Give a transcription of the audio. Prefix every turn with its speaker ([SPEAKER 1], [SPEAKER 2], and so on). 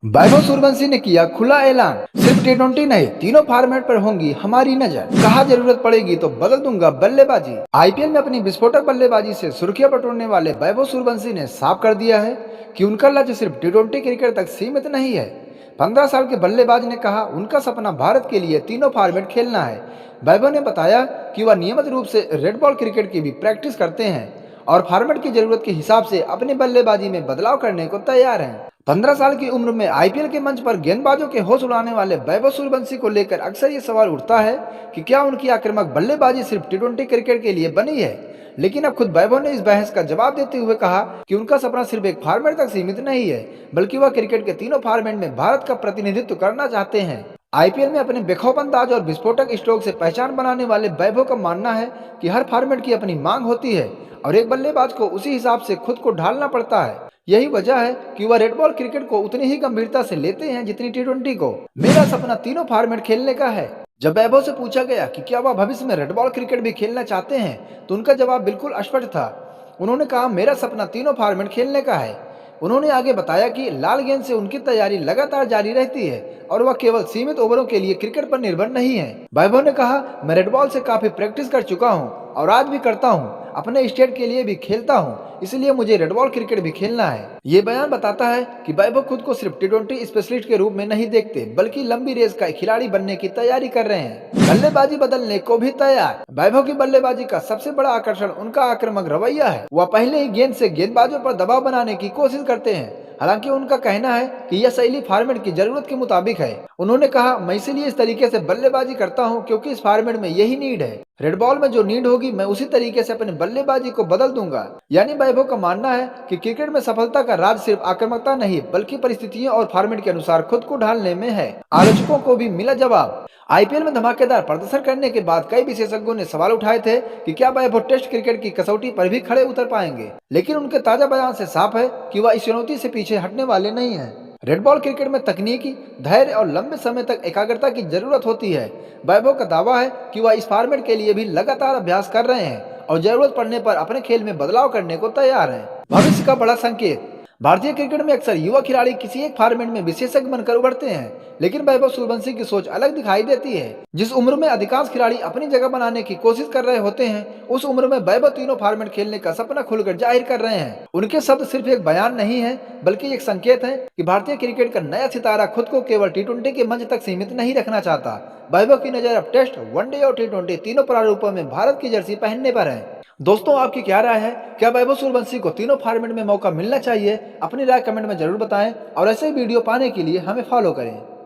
[SPEAKER 1] वैभव सूर्यवंशी ने किया खुला ऐलान, सिर्फ टी20 नहीं तीनों फॉर्मेट पर होंगी हमारी नजर। कहा जरूरत पड़ेगी तो बदल दूंगा बल्लेबाजी। आईपीएल में अपनी विस्फोटक बल्लेबाजी से सुर्खियां बटोरने वाले वैभव सूर्यवंशी ने साफ कर दिया है कि उनका लक्ष्य सिर्फ टी20 क्रिकेट तक सीमित नहीं है। 15 साल के बल्लेबाज ने कहा उनका सपना भारत के लिए तीनों फॉर्मेट खेलना है। वैभव ने बताया कि वह नियमित रूप से रेड बॉल क्रिकेट की भी प्रैक्टिस करते हैं और फॉर्मेट की जरूरत के हिसाब से अपनी बल्लेबाजी में बदलाव करने को तैयार हैं। 15 साल की उम्र में आईपीएल के मंच पर गेंदबाजों के होश उड़ाने वाले वैभव सूर्यवंशी को लेकर अक्सर ये सवाल उठता है कि क्या उनकी आक्रामक बल्लेबाजी सिर्फ टी20 क्रिकेट के लिए बनी है। लेकिन अब खुद वैभव ने इस बहस का जवाब देते हुए कहा कि उनका सपना सिर्फ एक फॉर्मेट तक सीमित नहीं है, बल्कि वह क्रिकेट के तीनों फॉर्मेट में भारत का प्रतिनिधित्व करना चाहते हैं। आईपीएल में अपने बेखौफ अंदाज और विस्फोटक स्ट्रोक से पहचान बनाने वाले वैभव का मानना है कि हर फॉर्मेट की अपनी मांग होती है और एक बल्लेबाज को उसी हिसाब से खुद को ढालना पड़ता है। यही वजह है कि वह रेड बॉल क्रिकेट को उतनी ही गंभीरता से लेते हैं जितनी टी20 को। मेरा सपना तीनों फॉर्मेट खेलने का है। जब वैभव से पूछा गया कि क्या वह भविष्य में रेड बॉल क्रिकेट भी खेलना चाहते हैं तो उनका जवाब बिल्कुल स्पष्ट था। उन्होंने कहा मेरा सपना तीनों फॉर्मेट खेलने का है। उन्होंने आगे बताया कि लाल गेंद से उनकी तैयारी लगातार जारी रहती है और वह केवल सीमित ओवरों के लिए क्रिकेट पर निर्भर नहीं है। वैभव ने कहा मैं रेड बॉल से काफी प्रैक्टिस कर चुका हूं और आज भी करता हूं, अपने स्टेट के लिए भी खेलता हूं, इसलिए मुझे रेड बॉल क्रिकेट भी खेलना है। ये बयान बताता है कि वैभव खुद को सिर्फ टी20 स्पेशलिस्ट के रूप में नहीं देखते, बल्कि लंबी रेस का खिलाड़ी बनने की तैयारी कर रहे हैं। बल्लेबाजी बदलने को भी तैयार। वैभव की बल्लेबाजी का सबसे बड़ा आकर्षण उनका आक्रामक रवैया है। वह पहले ही गेंद से गेंदबाजों पर दबाव बनाने की कोशिश करते हैं। हालांकि उनका कहना है कि यह शैली फॉर्मेट की जरूरत के मुताबिक है। उन्होंने कहा मैं इसीलिए इस तरीके से बल्लेबाजी करता हूं क्योंकि इस फॉर्मेट में यही नीड है। रेड बॉल में जो नीड होगी मैं उसी तरीके से अपने बल्लेबाजी को बदल दूंगा। यानी वैभव का मानना है कि क्रिकेट में सफलता का राज सिर्फ आक्रामकता नहीं बल्कि परिस्थितियों और फॉर्मेट के अनुसार खुद को ढालने में है। आलोचकों को भी मिला जवाब। आईपीएल में धमाकेदार प्रदर्शन करने के बाद कई विशेषज्ञों ने सवाल उठाए थे कि क्या वैभव टेस्ट क्रिकेट की कसौटी पर भी खड़े उतर पाएंगे, लेकिन उनके ताजा बयान से साफ है कि वह इस चुनौती से पीछे हटने वाले नहीं हैं। रेड बॉल क्रिकेट में तकनीकी धैर्य और लंबे समय तक एकाग्रता की जरूरत होती है। वैभव का दावा है कि वह इस फॉर्मेट के लिए भी लगातार अभ्यास कर रहे हैं और जरूरत पड़ने पर अपने खेल में बदलाव करने को तैयार हैं। भविष्य का बड़ा संकेत। भारतीय क्रिकेट में अक्सर युवा खिलाड़ी किसी एक फॉर्मेट में विशेषज्ञ बनकर उभरते हैं, लेकिन वैभव सूर्यवंशी की सोच अलग दिखाई देती है। जिस उम्र में अधिकांश खिलाड़ी अपनी जगह बनाने की कोशिश कर रहे होते हैं, उस उम्र में वैभव तीनों फॉर्मेट खेलने का सपना खुलकर जाहिर कर रहे हैं। उनके शब्द सिर्फ एक बयान नहीं है, बल्कि एक संकेत है कि भारतीय क्रिकेट का नया सितारा खुद को केवल टी20 के मंच तक सीमित नहीं रखना चाहता। वैभव की नजर अब टेस्ट, वनडे और टी20 तीनों प्रारूपों में भारत की जर्सी पहनने पर है। दोस्तों आपकी क्या राय है? क्या वैभव सूर्यवंशी को तीनों फॉर्मेट में मौका मिलना चाहिए? अपनी राय कमेंट में जरूर बताएं और ऐसे वीडियो पाने के लिए हमें फॉलो करें।